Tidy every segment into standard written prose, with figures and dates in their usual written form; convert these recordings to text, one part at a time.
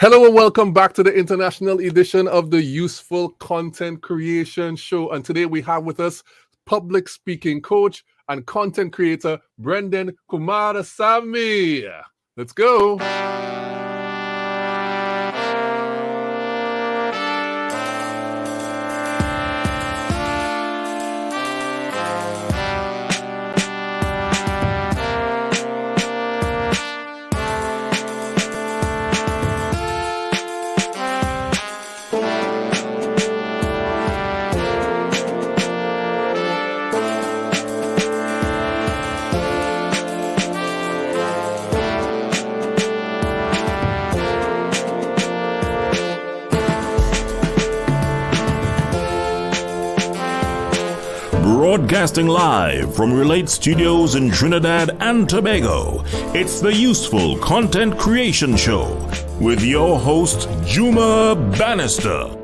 Hello and welcome back to the international edition of the Useful Content Creation Show. And today we have with us public speaking coach and content creator Brenden Kumarasamy. Let's go. Broadcasting live from Relate Studios in Trinidad and Tobago, it's the Useful Content Creation Show with your host, Juma Bannister.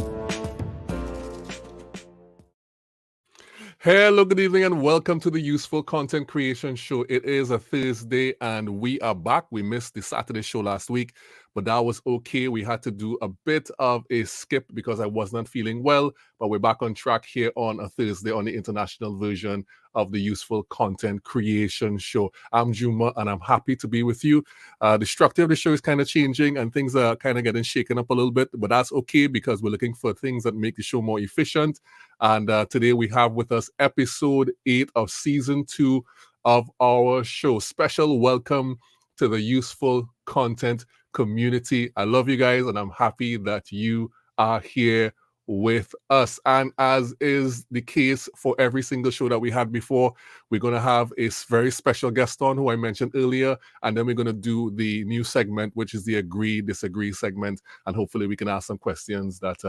Hello, good evening, and welcome to the Useful Content Creation Show. It is a Thursday, and we are back. We missed the Saturday show last week, but that was okay. We had to do a bit of a skip because I was not feeling well, but we're back on track here on a Thursday on the international version of the Useful Content Creation Show. I'm Juma, and I'm happy to be with you. The structure of the show is kind of changing, and things are kind of getting shaken up a little bit, but that's okay because we're looking for things that make the show more efficient. And today we have with us episode 8 of season 2 of our show. Special welcome to the Useful Content community. I love you guys, and I'm happy that you are here with us. And as is the case for every single show that we had before, we're going to have a very special guest on who I mentioned earlier, and then we're going to do the new segment, which is the agree disagree segment, and hopefully we can ask some questions that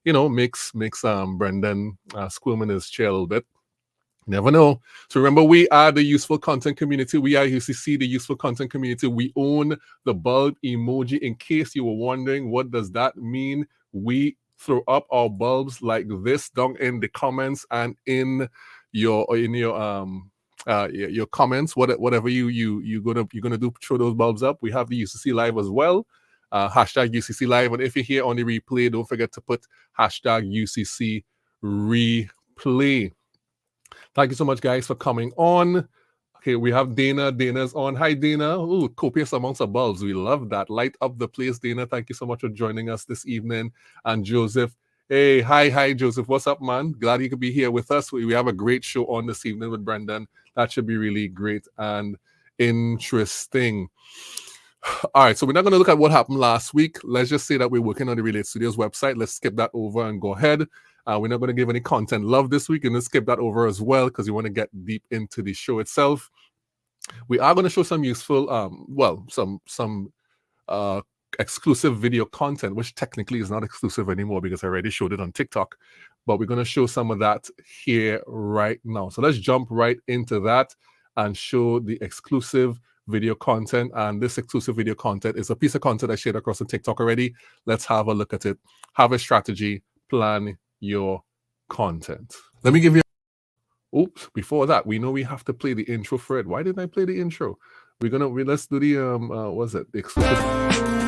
makes Brenden squirm in his chair a little bit. Never know. So remember, we are the Useful Content community. We are UCC, the Useful Content community. We own the bulb emoji. In case you were wondering, what does that mean? We throw up our bulbs like this down in the comments and in your comments. Whatever you're gonna do, throw those bulbs up. We have the UCC Live as well. Hashtag UCC Live. And if you're here on the replay, don't forget to put hashtag UCC replay. Thank you so much, guys, for coming on. Okay, we have Dana. Dana's on. Hi, Dana. Ooh, copious amounts of bulbs. We love that. Light up the place, Dana. Thank you so much for joining us this evening. And Joseph. Hey, hi, Joseph. What's up, man? Glad you could be here with us. We have a great show on this evening with Brenden. That should be really great and interesting. All right, so we're not going to look at what happened last week. Let's just say that we're working on the Relate Studios website. Let's skip that over and go ahead. We're not going to give any content love this week, and let's skip that over as well because we want to get deep into the show itself. We are going to show some useful, some exclusive video content, which technically is not exclusive anymore because I already showed it on TikTok. But we're going to show some of that here right now. So let's jump right into that and show the exclusive video content. And this exclusive video content is a piece of content I shared across on TikTok already. Let's have a look at it. Have a strategy, plan your content. Let me give you. Oops! Before that, we know we have to play the intro for it. Why didn't I play the intro? Let's do the the exclusive.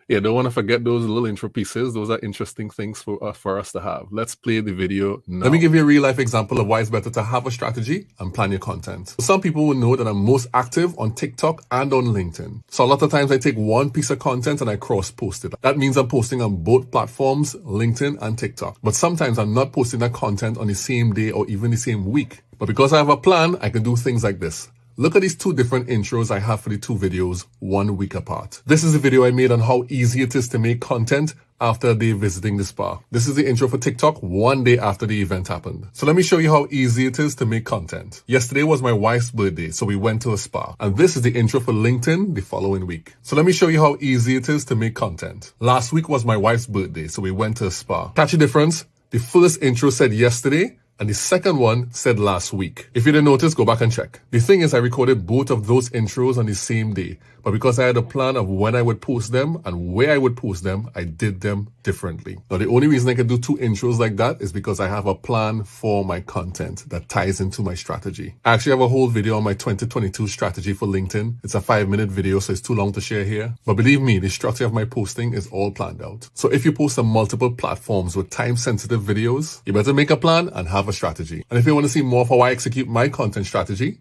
Yeah, don't want to forget those little intro pieces. Those are interesting things for us to have. Let's play the video now. Let me give you a real life example of why it's better to have a strategy and plan your content. Some people will know that I'm most active on TikTok and on LinkedIn. So a lot of times I take one piece of content and I cross post it. That means I'm posting on both platforms, LinkedIn and TikTok. But sometimes I'm not posting that content on the same day or even the same week. But because I have a plan, I can do things like this. Look at these 2 different intros I have for the 2 videos 1 week apart. This is a video I made on how easy it is to make content after a day visiting the spa. This is the intro for TikTok 1 day after the event happened. So let me show you how easy it is to make content. Yesterday was my wife's birthday, so we went to a spa. And this is the intro for LinkedIn the following week. So let me show you how easy it is to make content. Last week was my wife's birthday, so we went to a spa. Catch the difference? The first intro said yesterday, And the second one said last week. If you didn't notice, go back and check. The thing is, I recorded both of those intros on the same day, but because I had a plan of when I would post them and where I would post them, I did them differently. Now, the only reason I can do 2 intros like that is because I have a plan for my content that ties into my strategy. I actually have a whole video on my 2022 strategy for LinkedIn. It's a 5-minute video, so it's too long to share here. But believe me, the structure of my posting is all planned out. So if you post on multiple platforms with time-sensitive videos, you better make a plan and have a strategy. And if you want to see more of how I execute my content strategy,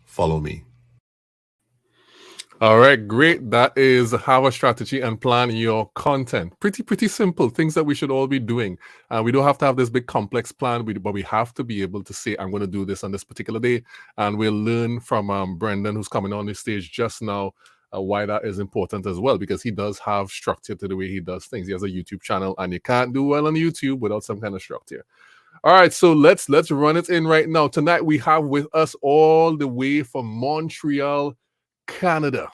follow me. All right, great. That is have a strategy and plan your content. Pretty simple things that we should all be doing. We don't have to have this big complex plan, but we have to be able to say, I'm going to do this on this particular day. And we'll learn from Brenden, who's coming on the stage just now, why that is important as well, because he does have structure to the way he does things. He has a YouTube channel, and you can't do well on YouTube without some kind of structure. All right, so let's run it in right now. Tonight we have with us all the way from Montreal, Canada,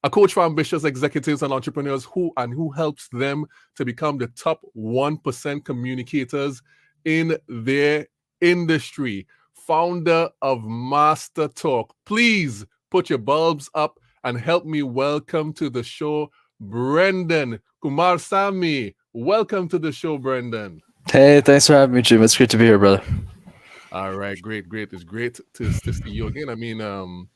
a coach for ambitious executives and entrepreneurs who helps them to become the top 1% communicators in their industry. Founder of Master Talk. Please put your bulbs up and help me welcome to the show, Brenden Kumarasamy. Welcome to the show, Brenden. Hey, thanks for having me, Jim. It's great to be here, brother. All right, great. It's great to see you again. I mean,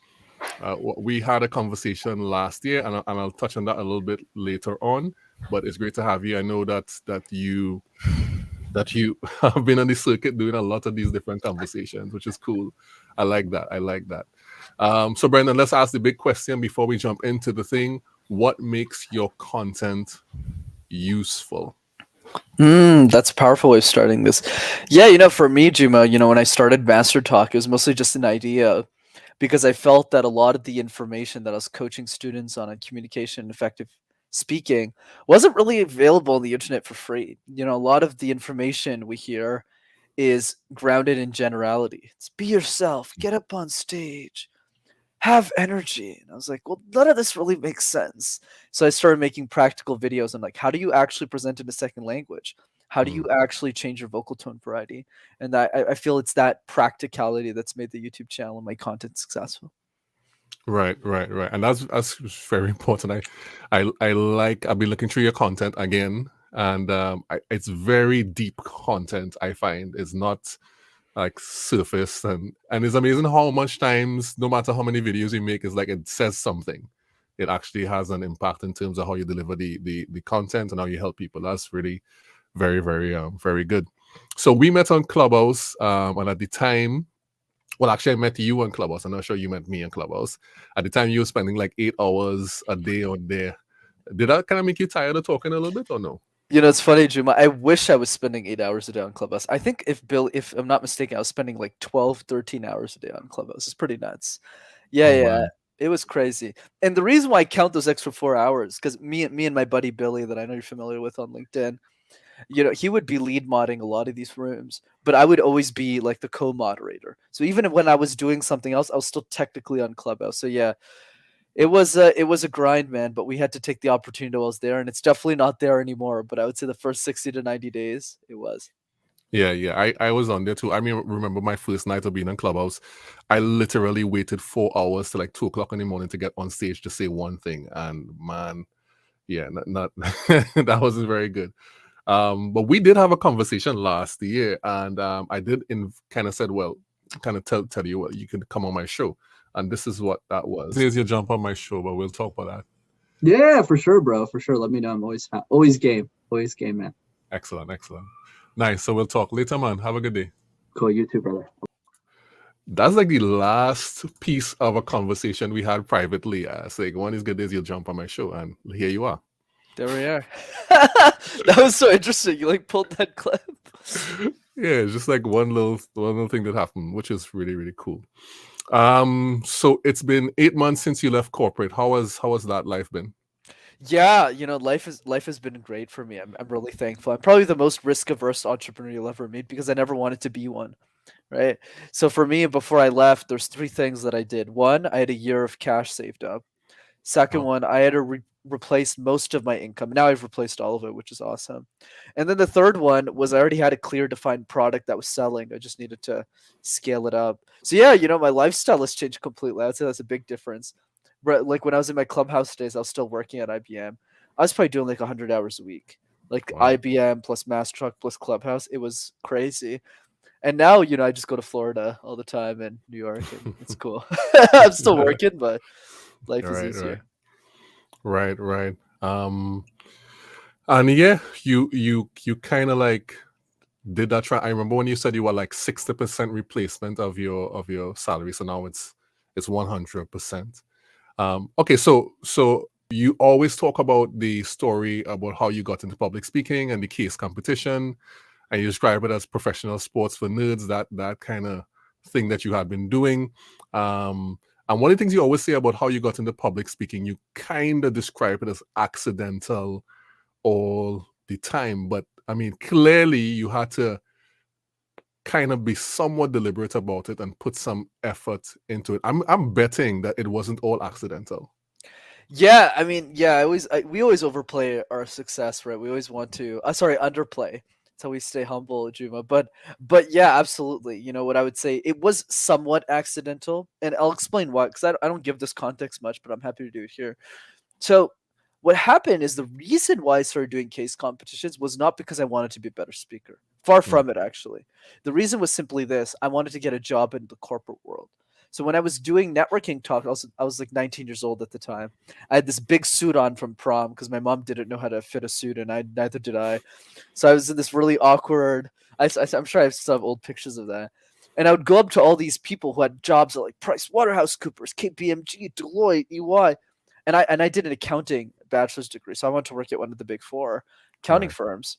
we had a conversation last year, and I'll touch on that a little bit later on. But it's great to have you. I know that you have been on the circuit doing a lot of these different conversations, which is cool. I like that. So, Brenden, let's ask the big question before we jump into the thing. What makes your content useful? That's a powerful way of starting this. Yeah, for me, Juma, when I started Master Talk, it was mostly just an idea because I felt that a lot of the information that I was coaching students on communication and effective speaking wasn't really available on the internet for free. A lot of the information we hear is grounded in generality. It's be yourself, get up on stage, have energy. And I was like, well, none of this really makes sense. So I started making practical videos on how do you actually present in a second language? How do you actually change your vocal tone variety? And I feel it's that practicality that's made the YouTube channel and my content successful. Right. And that's very important. I've been looking through your content again, and it's very deep content. I find it's not like surface, and it's amazing how much times, no matter how many videos you make, it's like it says something. It actually has an impact in terms of how you deliver the content and how you help people. That's really very, very, very good. So we met on Clubhouse, and at the time, well, actually, I met you on Clubhouse. I'm not sure you met me on Clubhouse. At the time, you were spending like 8 hours a day on there. Did that kind of make you tired of talking a little bit, or no? It's funny, Juma. I wish I was spending 8 hours a day on Clubhouse. I think if I'm not mistaken, I was spending like 12, 13 hours a day on Clubhouse. It's pretty nuts. Yeah. It was crazy. And the reason why I count those extra 4 hours, because me and my buddy Billy, that I know you're familiar with on LinkedIn, he would be lead modding a lot of these rooms, but I would always be like the co-moderator. So even when I was doing something else, I was still technically on Clubhouse. So yeah, it was a grind, man, but we had to take the opportunity while I was there, and it's definitely not there anymore. But I would say the first 60 to 90 days, it was. Yeah. I was on there too. I mean, remember my first night of being on Clubhouse, I literally waited 4 hours to like 2 o'clock in the morning to get on stage to say one thing. And man, yeah, not that wasn't very good. But we did have a conversation last year, and I did kind of said, well, kind of tell you what, you could come on my show. And this is what that was. Here's your jump on my show, but we'll talk about that. Yeah, for sure, bro. For sure. Let me know. I'm always game, man. Excellent. Nice. So we'll talk later, man. Have a good day. Cool. You too, brother. That's like the last piece of a conversation we had privately. Like, one is good days, you'll jump on my show, and here you are. There we are. That was so interesting. You like pulled that clip. Yeah, it's just like one little thing that happened, which is really, really cool. So it's been 8 months since you left corporate. How has that life been? Yeah, life has been great for me. I'm really thankful. I'm probably the most risk-averse entrepreneur you'll ever meet because I never wanted to be one, right? So for me, before I left, there's 3 things that I did. One, I had a year of cash saved up. Second one, I had to replaced most of my income. Now I've replaced all of it, which is awesome. And then the third one was I already had a clear defined product that was selling. I just needed to scale it up. So yeah, my lifestyle has changed completely. I'd say that's a big difference. Like when I was in my clubhouse days, I was still working at IBM. I was probably doing like 100 hours a week. Like Wow. IBM plus Mass Truck plus Clubhouse. It was crazy. And now, I just go to Florida all the time and New York, and it's cool. I'm still working, but life is easier. Right. And yeah, you kind of like did that try. I remember when you said you were like 60% replacement of your salary, so now it's 100%. Okay, so you always talk about the story about how you got into public speaking and the case competition, and you describe it as professional sports for nerds, that kind of thing that you had been doing. And one of the things you always say about how you got into public speaking, you kind of describe it as accidental all the time. But I mean, clearly you had to kind of be somewhat deliberate about it and put some effort into it. I'm betting that it wasn't all accidental. Yeah, I mean, yeah, we always overplay our success, right? We always want to, underplay. That's how we stay humble, Juma. But yeah, absolutely. What I would say, it was somewhat accidental, and I'll explain why, because I don't give this context much, but I'm happy to do it here. So what happened is the reason why I started doing case competitions was not because I wanted to be a better speaker. Far from it, actually. The reason was simply this: I wanted to get a job in the corporate world. So when I was doing networking talk, I was like 19 years old at the time. I had this big suit on from prom because my mom didn't know how to fit a suit, and neither did I. So I was in this really awkward. I'm sure I still have old pictures of that. And I would go up to all these people who had jobs at like PricewaterhouseCoopers, KPMG, Deloitte, EY, and I did an accounting bachelor's degree. So I wanted to work at one of the big four accounting firms.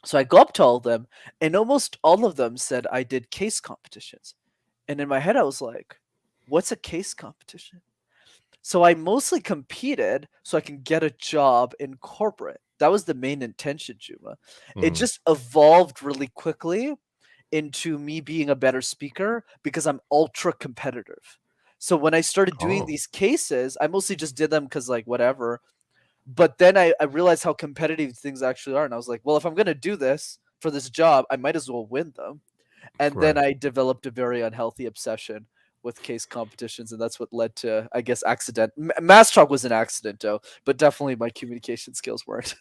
So I go up to all of them, and almost all of them said I did case competitions. And in my head, I was like, what's a case competition? So I mostly competed so I can get a job in corporate. That was the main intention, Juma. It just evolved really quickly into me being a better speaker because I'm ultra competitive. So when I started doing these cases, I mostly just did them because like whatever. But then I realized how competitive things actually are. And I was like, well, if I'm going to do this for this job, I might as well win them. And then I developed a very unhealthy obsession with case competitions, and that's what led to, I guess, accident. Mass talk was an accident, though, but definitely my communication skills weren't.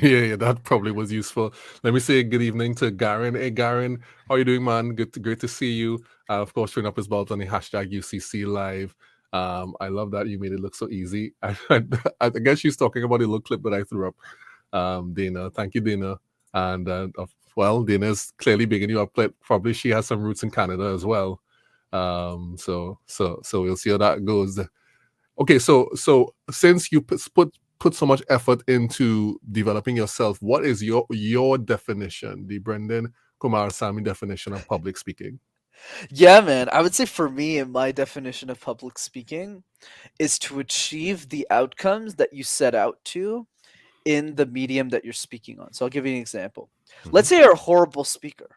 Yeah, that probably was useful. Let me say good evening to Garen. Hey, Garen, how are you doing, man? Great to see you. Of course, showing up his bulbs on the hashtag UCC Live. I love that you made it look so easy. I guess she's talking about the little clip that I threw up. Dana, thank you, Dana. And well, Dana's clearly bigging you up. Probably she has some roots in Canada as well. So we'll see how that goes. Okay, so since you put so much effort into developing yourself, what is your definition, the Brenden Kumarasamy definition of public speaking? Yeah, man. I would say for me, my definition of public speaking is to achieve the outcomes that you set out to in the medium that you're speaking on. So I'll give you an example. Let's say you're a horrible speaker,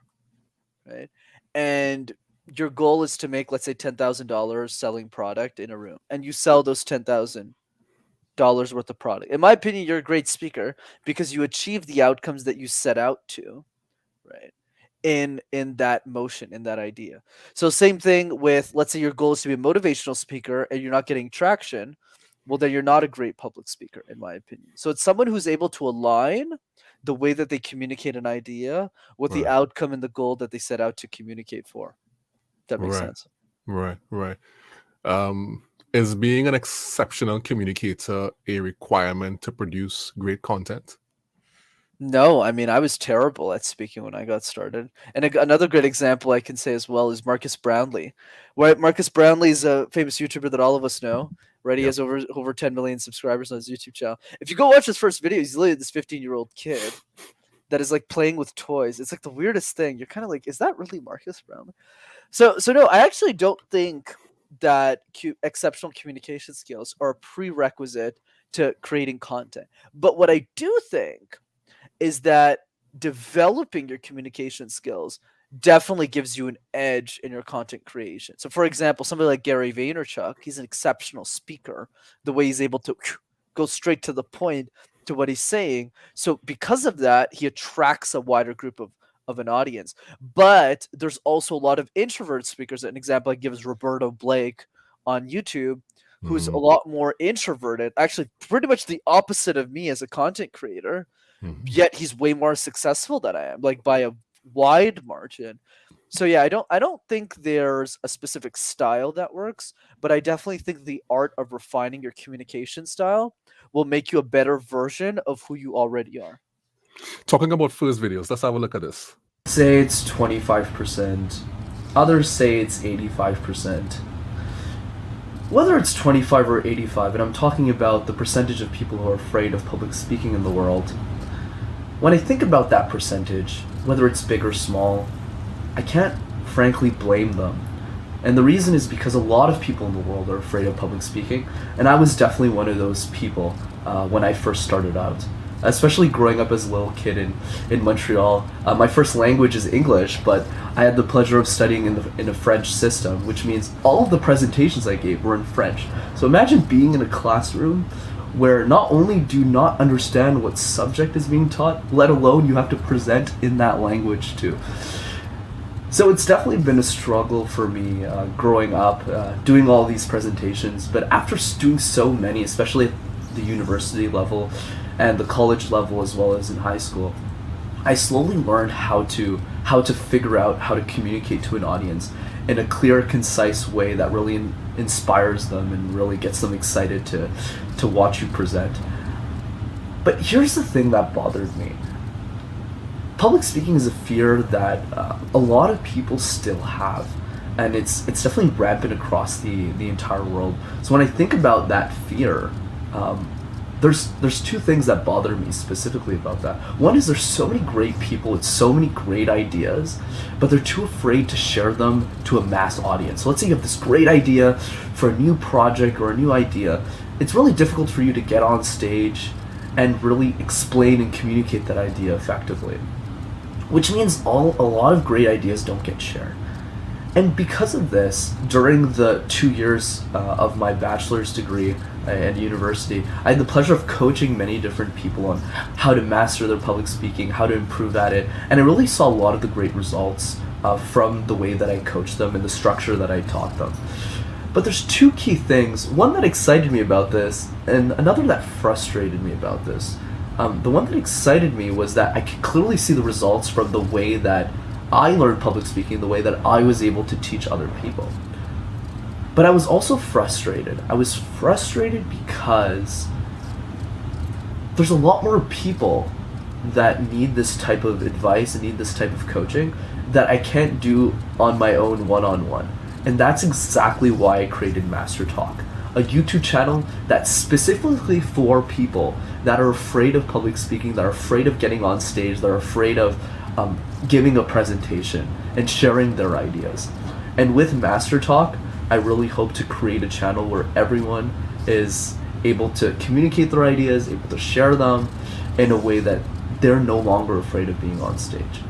right? And your goal is to make, let's say, $10,000 selling product in a room, and you sell those $10,000 worth of product. In my opinion, you're a great speaker because you achieve the outcomes that you set out to, right? In that motion, in that idea. So same thing with, let's say your goal is to be a motivational speaker and you're not getting traction. Well, then you're not a great public speaker, in my opinion. So it's someone who's able to align the way that they communicate an idea with the outcome and the goal that they set out to communicate for. That makes sense. Right. Is being an exceptional communicator a requirement to produce great content? No, I mean, I was terrible at speaking when I got started. And another great example I can say as well is Marcus Brownlee. Right, Marcus Brownlee is a famous YouTuber that all of us know. Right, he has over 10 million subscribers on his YouTube channel. If you go watch his first video, he's literally this 15-year-old kid that is like playing with toys. It's like the weirdest thing. You're kind of like, is that really Marcus Brownlee? So no, I actually don't think that exceptional communication skills are a prerequisite to creating content. But what I do think is that developing your communication skills definitely gives you an edge in your content creation. So for example, somebody like Gary Vaynerchuk, he's an exceptional speaker. The way he's able to goes straight to the point to what he's saying. So because of that, he attracts a wider group of an audience. But there's also a lot of introvert speakers. An example I give is Roberto Blake on YouTube, who's a lot more introverted, actually pretty much the opposite of me as a content creator, yet he's way more successful than I am, like by a wide margin. So yeah, I don't think there's a specific style that works, but I definitely think the art of refining your communication style will make you a better version of who you already are. Talking about first videos, let's have a look at this. Say it's 25%. Others say it's 85%. Whether it's 25 or 85, and I'm talking about the percentage of people who are afraid of public speaking in the world, when I think about that percentage, whether it's big or small, I can't frankly blame them. And the reason is because a lot of people in the world are afraid of public speaking, and I was definitely one of those people when I first started out. Especially growing up as a little kid in Montreal. My first language is English, but I had the pleasure of studying in a French system, which means all of the presentations I gave were in French. So imagine being in a classroom where not only do you not understand what subject is being taught, let alone you have to present in that language too. So it's definitely been a struggle for me growing up, doing all these presentations, but after doing so many, especially at the university level and the college level as well as in high school, I slowly learned how to figure out how to communicate to an audience in a clear, concise way that really inspires them and really gets them excited to watch you present. But here's the thing that bothered me. Public speaking is a fear that a lot of people still have, and it's definitely rampant across the entire world. So when I think about that fear, there's two things that bother me specifically about that. One is there's so many great people with so many great ideas, but they're too afraid to share them to a mass audience. So let's say you have this great idea for a new project or a new idea. It's really difficult for you to get on stage and really explain and communicate that idea effectively, which means a lot of great ideas don't get shared. And because of this, during the 2 years of my bachelor's degree at university, I had the pleasure of coaching many different people on how to master their public speaking, how to improve at it, and I really saw a lot of the great results from the way that I coached them and the structure that I taught them. But there's two key things, one that excited me about this, and another that frustrated me about this. The one that excited me was that I could clearly see the results from the way that I learned public speaking, the way that I was able to teach other people. But I was also frustrated. I was frustrated because there's a lot more people that need this type of advice and need this type of coaching that I can't do on my own one-on-one. And that's exactly why I created Master Talk, a YouTube channel that's specifically for people that are afraid of public speaking, that are afraid of getting on stage, that are afraid of giving a presentation and sharing their ideas. And with Master Talk, I really hope to create a channel where everyone is able to communicate their ideas, able to share them in a way that they're no longer afraid of being on stage.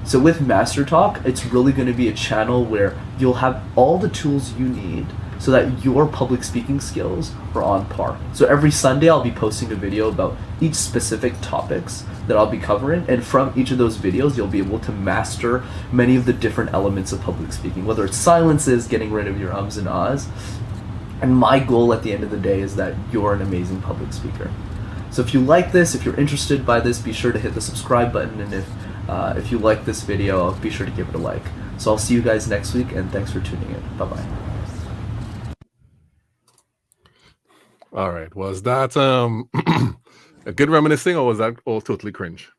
So with Master Talk, it's really going to be a channel where you'll have all the tools you need so that your public speaking skills are on par. So every Sunday I'll be posting a video about each specific topics that I'll be covering, and from each of those videos you'll be able to master many of the different elements of public speaking, whether it's silences, getting rid of your ums and ahs. And my goal at the end of the day is that you're an amazing public speaker. So if you like this, if you're interested by this, be sure to hit the subscribe button, and if you like this video, be sure to give it a like. So I'll see you guys next week, and thanks for tuning in. Bye-bye. All right. Was that a good reminiscing, or was that all totally cringe?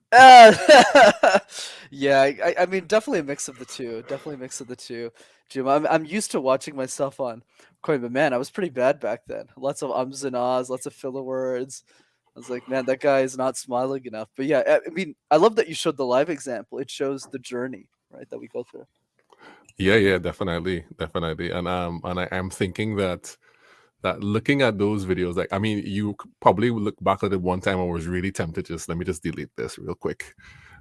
Yeah, I mean, definitely a mix of the two. Definitely a mix of the two. Jim, I'm used to watching myself on Coin, but man, I was pretty bad back then. Lots of ums and ahs, lots of filler words. I was like, man, that guy is not smiling enough. But yeah, I mean, I love that you showed the live example. It shows the journey, right, that we go through. Yeah, definitely. And I am thinking that looking at those videos, like, I mean, you probably would look back at it one time. I was really tempted to let me just delete this real quick.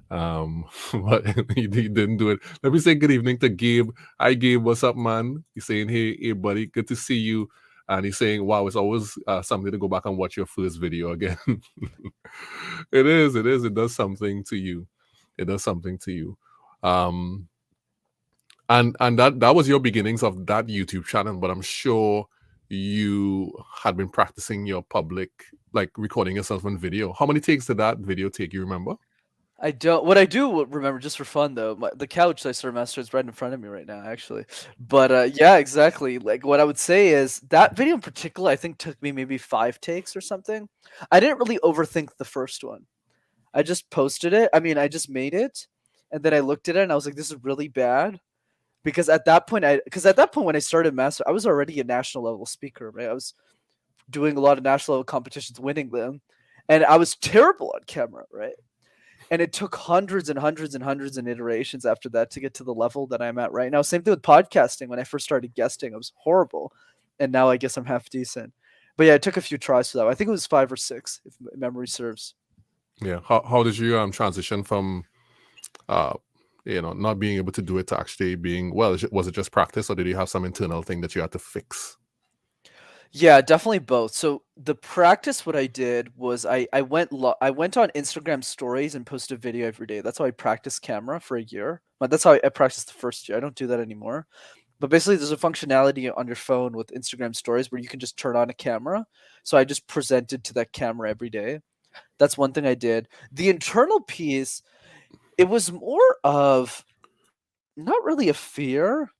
But he didn't do it. Let me say good evening to Gabe. Hi, Gabe. What's up, man? He's saying, hey, buddy, good to see you. And he's saying, wow, it's always something to go back and watch your first video again. It is. It does something to you. It does something to you. And that was your beginnings of that YouTube channel, but I'm sure you had been practicing your public, like recording yourself on video. How many takes did that video take? You remember? I don't. What I do remember, just for fun though, the couch I started mastering is right in front of me right now, actually. But yeah, exactly. Like what I would say is that video in particular, I think took me maybe 5 takes or something. I didn't really overthink the first one. I just posted it. I mean, I just made it, and then I looked at it and I was like, "This is really bad." Because at that point, when I started master, I was already a national level speaker, right? I was doing a lot of national level competitions, winning them, and I was terrible on camera, right? And it took hundreds and hundreds and hundreds of iterations after that to get to the level that I'm at right now. Same thing with podcasting. When I first started guesting, I was horrible. And now I guess I'm half decent. But yeah, it took a few tries for that. I think it was 5 or 6, if memory serves. Yeah. How did you transition from, not being able to do it to actually being, well, was it just practice, or did you have some internal thing that you had to fix? Yeah, definitely both. So the practice, what I did was I went on Instagram stories and posted a video every day. That's how I practiced camera for a year. But that's how I practiced the first year. I don't do that anymore. But basically, there's a functionality on your phone with Instagram stories where you can just turn on a camera. So I just presented to that camera every day. That's one thing I did. The internal piece, it was more of not really a fear,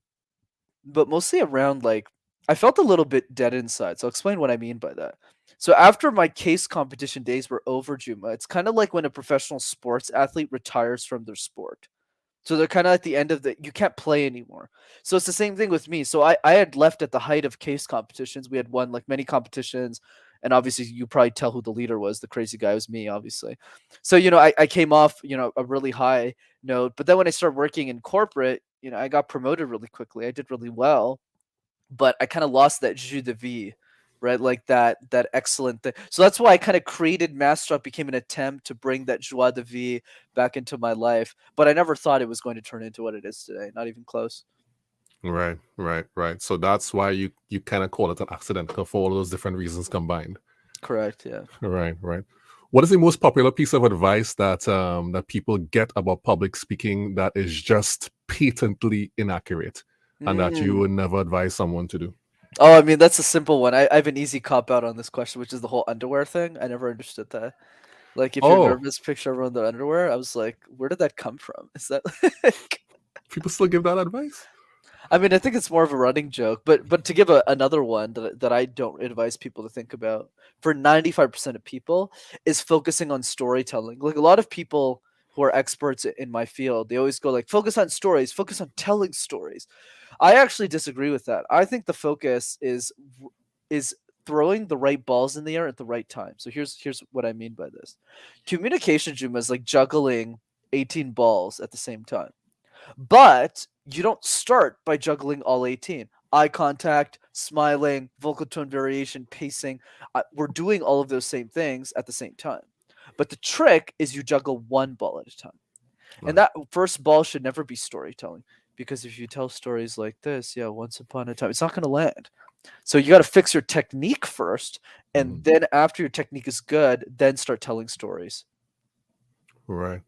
but mostly around like I felt a little bit dead inside. So I'll explain what I mean by that. So after my case competition days were over, Juma, it's kind of like when a professional sports athlete retires from their sport. So they're kind of at the end of you can't play anymore. So it's the same thing with me. So I had left at the height of case competitions. We had won like many competitions. And obviously you probably tell who the leader was. The crazy guy was me, obviously. So, I came off, a really high note. But then when I started working in corporate, I got promoted really quickly. I did really well. But I kind of lost that jus de vie, right? Like that excellent thing. So that's why I kind of created Mastertalk, became an attempt to bring that joie de vie back into my life. But I never thought it was going to turn into what it is today. Not even close. Right. So that's why you kind of call it an accident, for all those different reasons combined. Correct. Yeah. Right. What is the most popular piece of advice that that people get about public speaking that is just patently inaccurate and that you would never advise someone to do? Oh, I mean, that's a simple one. I have an easy cop out on this question, which is the whole underwear thing. I never understood that. Like, if you're nervous, picture everyone in their underwear. I was like, where did that come from? Is that people still give that advice? I mean, I think it's more of a running joke, but to give another one that I don't advise people to think about for 95% of people is focusing on storytelling. Like a lot of people who are experts in my field, they always go like, focus on stories, focus on telling stories. I actually disagree with that. I think the focus is throwing the right balls in the air at the right time. So here's what I mean by this. Communication, Juma, is like juggling 18 balls at the same time. But you don't start by juggling all 18. Eye contact, smiling, vocal tone variation, pacing. We're doing all of those same things at the same time. But the trick is you juggle one ball at a time. Right. And that first ball should never be storytelling. Because if you tell stories like this, once upon a time, it's not going to land. So you got to fix your technique first. And then after your technique is good, then start telling stories. Right.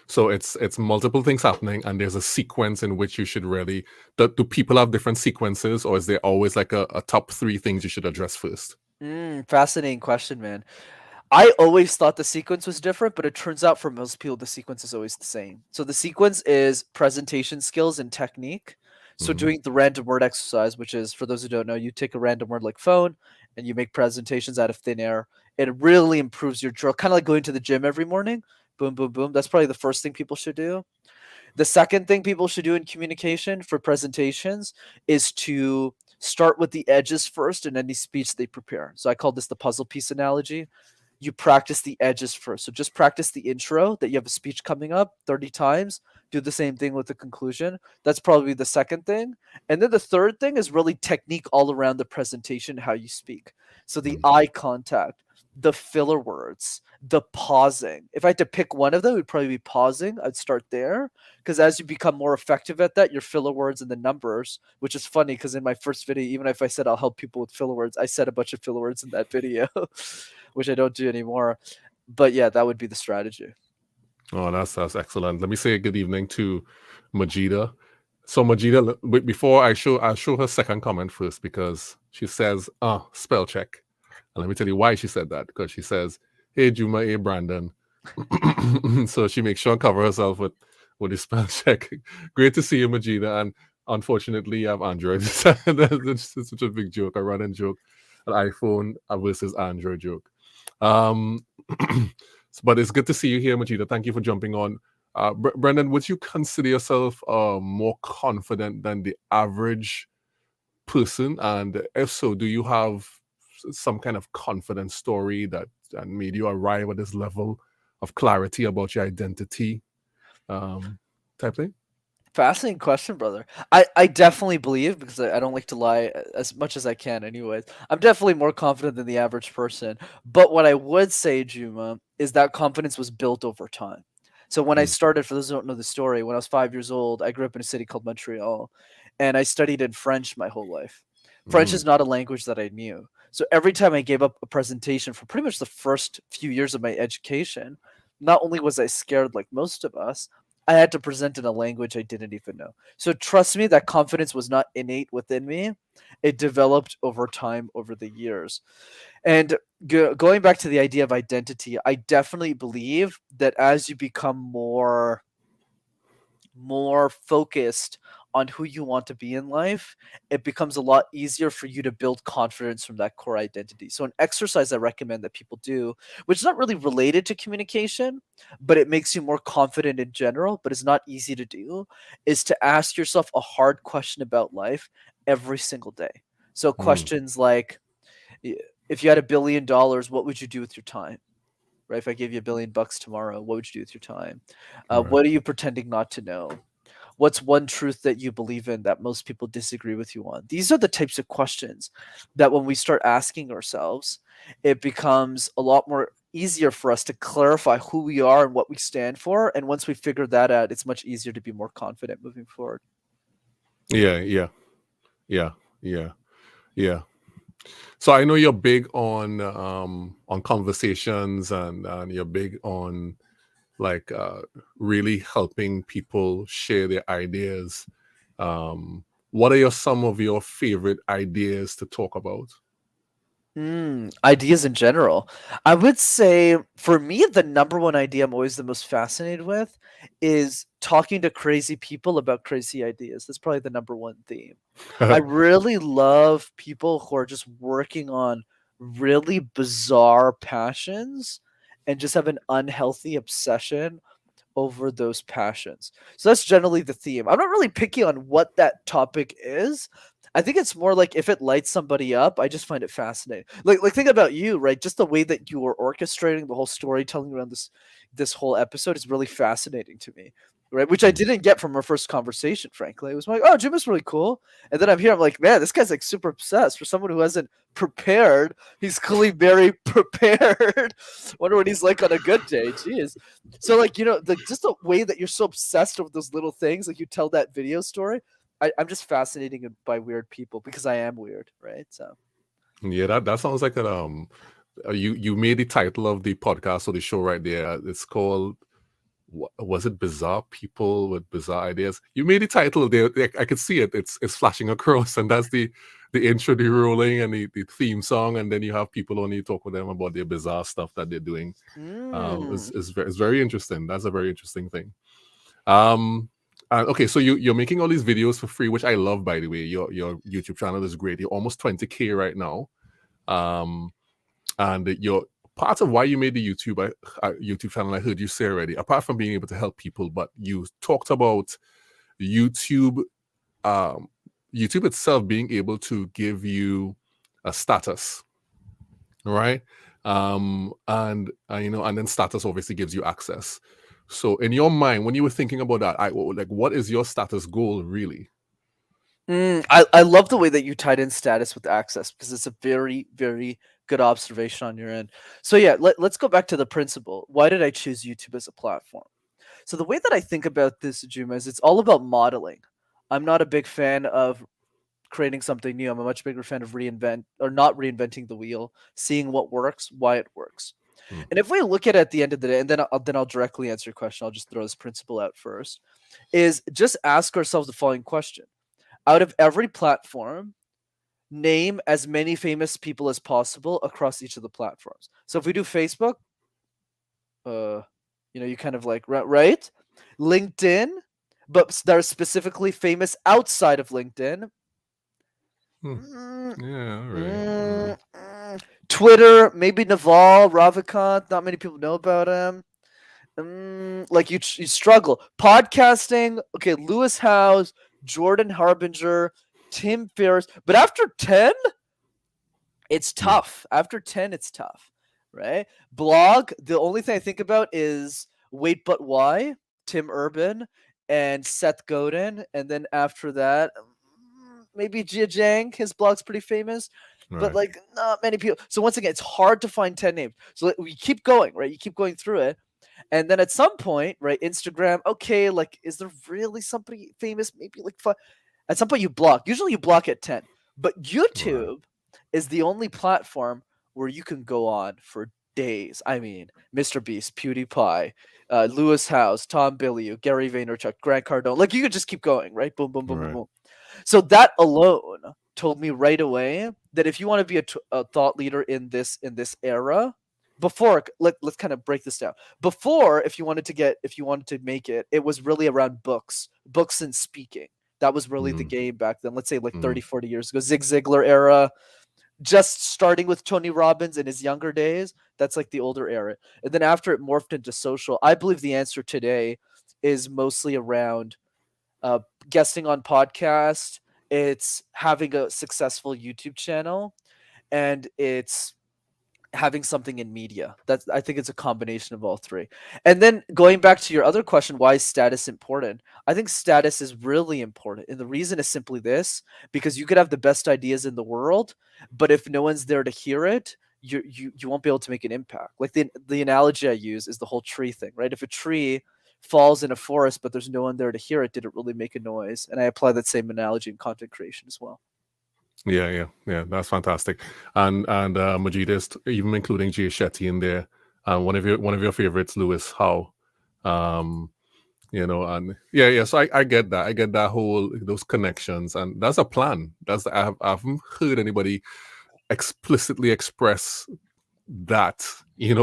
So it's multiple things happening, and there's a sequence in which you should really. Do people have different sequences, or is there always like a top 3 things you should address first? Fascinating question, man. I always thought the sequence was different, but it turns out for most people the sequence is always the same. So the sequence is presentation skills and technique. So doing the random word exercise, which is, for those who don't know, you take a random word like phone and you make presentations out of thin air. It really improves your drill, kind of like going to the gym every morning. Boom, boom, boom. That's probably the first thing people should do. The second thing people should do in communication for presentations is to start with the edges first in any speech they prepare. So I call this the puzzle piece analogy. You practice the edges first. So just practice the intro that you have a speech coming up 30 times. Do the same thing with the conclusion. That's probably the second thing. And then the third thing is really technique all around the presentation, how you speak. So the eye contact. the filler words, the pausing. If I had to pick one of them, it would probably be pausing. I'd start there, because as you become more effective at that, your filler words and the numbers, which is funny because in my first video, even if I said I'll help people with filler words, I said a bunch of filler words in that video, which I don't do anymore. But yeah, that would be the strategy. Oh, that's excellent. Let me say good evening to Majida. So Majida, before I'll show her second comment first, because she says, spell check. And let me tell you why she said that. Because she says, hey Juma, hey Brenden. So she makes sure and cover herself with the spell check. Great to see you, Majida. And unfortunately, I have Android. That's such a big joke, a running joke, an iPhone versus Android joke. But it's good to see you here, Majida. Thank you for jumping on. Brenden, would you consider yourself more confident than the average person? And if so, do you have some kind of confidence story that made you arrive at this level of clarity about your identity type thing? Fascinating question, brother. I definitely believe, because I don't like to lie as much as I can anyways, I'm definitely more confident than the average person. But what I would say, Juma, is that confidence was built over time. So when I started, for those who don't know the story, when I was 5 years old, I grew up in a city called Montreal, and I studied in French my whole life. French is not a language that I knew. So every time I gave up a presentation for pretty much the first few years of my education, not only was I scared like most of us, I had to present in a language I didn't even know. So trust me, that confidence was not innate within me. It developed over time, over the years. And going back to the idea of identity, I definitely believe that as you become more focused on who you want to be in life, it becomes a lot easier for you to build confidence from that core identity. So an exercise I recommend that people do, which is not really related to communication, but it makes you more confident in general, but it's not easy to do, is to ask yourself a hard question about life every single day. So questions like, if you had $1 billion, what would you do with your time? Right? If I gave you $1 billion tomorrow, what would you do with your time? What are you pretending not to know? What's one truth that you believe in that most people disagree with you on? These are the types of questions that when we start asking ourselves, it becomes a lot more easier for us to clarify who we are and what we stand for. And once we figure that out, it's much easier to be more confident moving forward. Yeah. So I know you're big on conversations, and you're big on like really helping people share their ideas. What are some of your favorite ideas to talk about? Ideas in general. I would say for me, the number one idea I'm always the most fascinated with is talking to crazy people about crazy ideas. That's probably the number one theme. I really love people who are just working on really bizarre passions and just have an unhealthy obsession over those passions. So that's generally the theme. I'm not really picky on what that topic is. I think it's more like if it lights somebody up, I just find it fascinating. Like think about you, right? Just the way that you were orchestrating the whole storytelling around this whole episode is really fascinating to me, right? Which I didn't get from our first conversation, frankly. It was like, oh, Jim is really cool. And then I'm here, I'm like, man, this guy's like super obsessed. For someone who hasn't prepared, he's clearly very prepared. Wonder what he's like on a good day. Jeez. So like, just the way that you're so obsessed with those little things, like you tell that video story, I'm just fascinated by weird people because I am weird, right? So yeah, that sounds like you made the title of the podcast or the show right there. It's called, was it Bizarre People with Bizarre Ideas? You made the title there. I could see it. It's flashing across, and that's the intro, the rolling, and the theme song, and then you have people on, you talk with them about their bizarre stuff that they're doing. It's very interesting. That's a very interesting thing. Okay, so you're making all these videos for free, which I love, by the way. Your YouTube channel is great. You're almost 20K right now. And you're part of why you made the YouTube channel, I heard you say already, apart from being able to help people, but you talked about YouTube itself being able to give you a status, right? And then status obviously gives you access. So in your mind, when you were thinking about that, what is your status goal really? I love the way that you tied in status with access, because it's a very, very good observation on your end. So yeah, let's go back to the principle. Why did I choose YouTube as a platform? So the way that I think about this, Juma, is it's all about modeling. I'm not a big fan of creating something new. I'm a much bigger fan of not reinventing the wheel, seeing what works, why it works. And if we look at the end of the day, and then I'll directly answer your question. I'll just throw this principle out first. Is just ask ourselves the following question: out of every platform, name as many famous people as possible across each of the platforms. So if we do Facebook, you kind of like right, LinkedIn, but they're specifically famous outside of LinkedIn. Yeah, right. Twitter, maybe Naval Ravikant. Not many people know about him. Like you struggle. Podcasting, okay, Lewis Howes, Jordan Harbinger, Tim Ferriss. But after 10, it's tough. After 10, it's tough, right? Blog, the only thing I think about is Wait But Why, Tim Urban, and Seth Godin. And then after that, maybe Jia Zhang. His blog's pretty famous. But like not many people. So once again, it's hard to find 10 names. So we keep going, right? You keep going through it. And then at some point, right, Instagram, okay, like, is there really somebody famous? Maybe like at some point you block. Usually you block at 10. But YouTube is the only platform where you can go on for days. I mean, Mr. Beast, PewDiePie, Lewis Howes, Tom Bilyeu, Gary Vaynerchuk, Grant Cardone. Like you could just keep going, right? Boom, boom, boom, boom, boom. So that alone told me right away that if you want to be a thought leader in this era, before let's kind of break this down. Before, if you wanted to make it, it was really around books and speaking. That was really the game back then. Let's say like 30, 40 years ago, Zig Ziglar era, just starting with Tony Robbins in his younger days. That's like the older era. And then after it morphed into social, I believe the answer today is mostly around guesting on podcasts. It's having a successful YouTube channel, and it's having something in media. I think it's a combination of all three. And then going back to your other question, why is status important? I think status is really important. And the reason is simply this: because you could have the best ideas in the world, but if no one's there to hear it, you won't be able to make an impact. Like the analogy I use is the whole tree thing, right? If a tree falls in a forest, but there's no one there to hear it, did it really make a noise? And I apply that same analogy in content creation as well. Yeah. That's fantastic. And Majid, even including Jay Shetty in there. One of your favorites, Lewis Howe. And so I get that. I get that those connections, and that's a plan. I haven't heard anybody explicitly express that.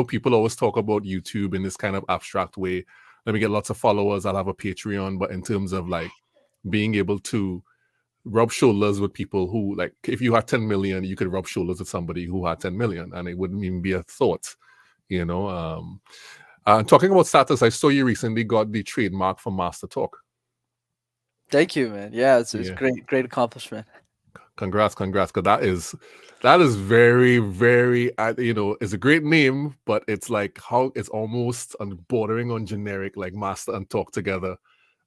People always talk about YouTube in this kind of abstract way. Let me get lots of followers, I'll have a Patreon. But in terms of like being able to rub shoulders with people who, like, if you had 10 million, you could rub shoulders with somebody who had 10 million, and it wouldn't even be a thought, Talking about status, I saw you recently got the trademark for Master Talk. Thank you, man. Yeah, it's great accomplishment. Congrats, because that is very, very, it's a great name, but it's like how it's almost bordering on generic, like Master and Talk together.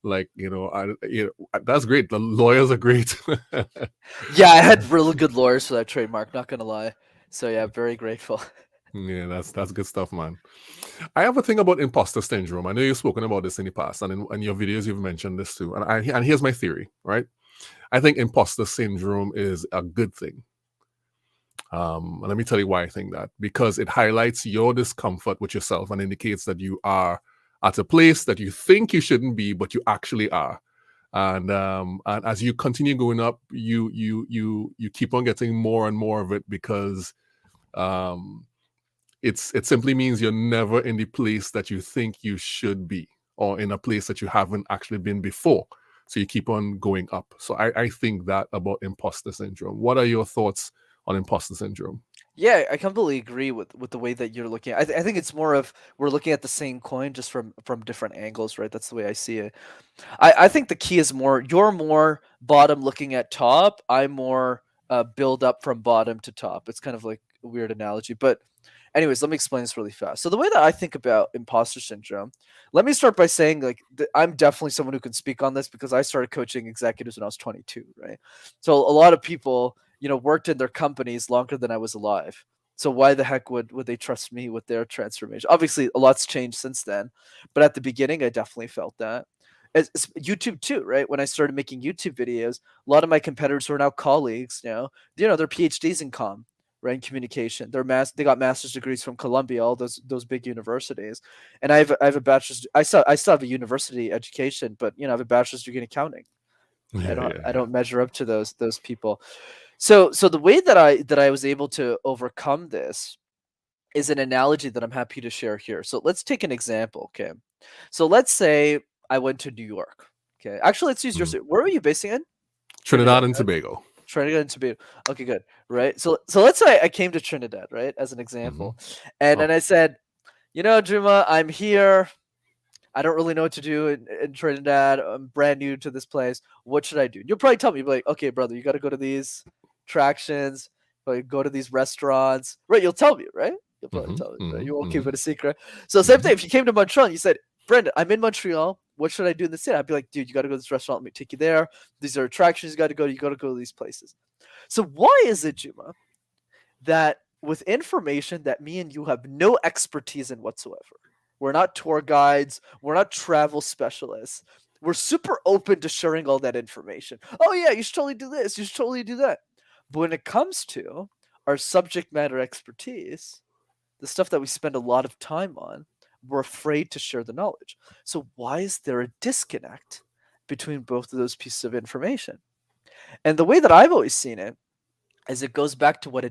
Like, that's great. The lawyers are great. Yeah, I had really good lawyers for that trademark, not gonna lie. So yeah, very grateful. Yeah, that's good stuff, man. I have a thing about imposter syndrome. I know you've spoken about this in the past, and in your videos you've mentioned this too. And here's my theory, right? I think imposter syndrome is a good thing. And let me tell you why I think that. Because it highlights your discomfort with yourself and indicates that you are at a place that you think you shouldn't be, but you actually are. And as you continue going up, you keep on getting more and more of it, because it simply means you're never in the place that you think you should be, or in a place that you haven't actually been before. So you keep on going up. So I think that about imposter syndrome. What are your thoughts on imposter syndrome? Yeah, I completely agree with the way that you're looking at it. I think it's more of we're looking at the same coin just from different angles, right? That's the way I see it. I think the key is you're more bottom looking at top. I'm more build up from bottom to top. It's kind of like a weird analogy. But anyways, let me explain this really fast. So the way that I think about imposter syndrome, let me start by saying, like, I'm definitely someone who can speak on this because I started coaching executives when I was 22, right? So a lot of people, worked in their companies longer than I was alive. So why the heck would they trust me with their transformation? Obviously, a lot's changed since then, but at the beginning, I definitely felt that. It's YouTube too, right? When I started making YouTube videos, a lot of my competitors who are now colleagues, they're PhDs in right, in communication. They got master's degrees from Columbia, all those big universities, and I have a bachelor's. I still have a university education, but I have a bachelor's degree in accounting. I don't measure up to those people. So the way that I was able to overcome this is an analogy that I'm happy to share here. So let's take an example, okay? So let's say I went to New York. Okay. Actually, let's use your city. Where were you basing in? Trinidad and Tobago. Trinidad and Tobago. Okay, good. Right. So let's say I came to Trinidad, right, as an example. And then I said, Juma, I'm here. I don't really know what to do in Trinidad. I'm brand new to this place. What should I do? You'll probably tell me, like, okay, brother, you got to go to these attractions, go to these restaurants. Right? You'll tell me, right? You'll probably tell me. Right? You won't keep it a secret. So same thing. If you came to Montreal and you said, Brenden, I'm in Montreal. What should I do in the city? I'd be like, dude, you got to go to this restaurant. Let me take you there. These are attractions you got to go to. You got to go to these places. So why is it, Juma, that with information that me and you have no expertise in whatsoever, we're not tour guides, we're not travel specialists, we're super open to sharing all that information. Oh yeah, you should totally do this. You should totally do that. But when it comes to our subject matter expertise, the stuff that we spend a lot of time on, we're afraid to share the knowledge. So why is there a disconnect between both of those pieces of information? And the way that I've always seen it is it goes back to what the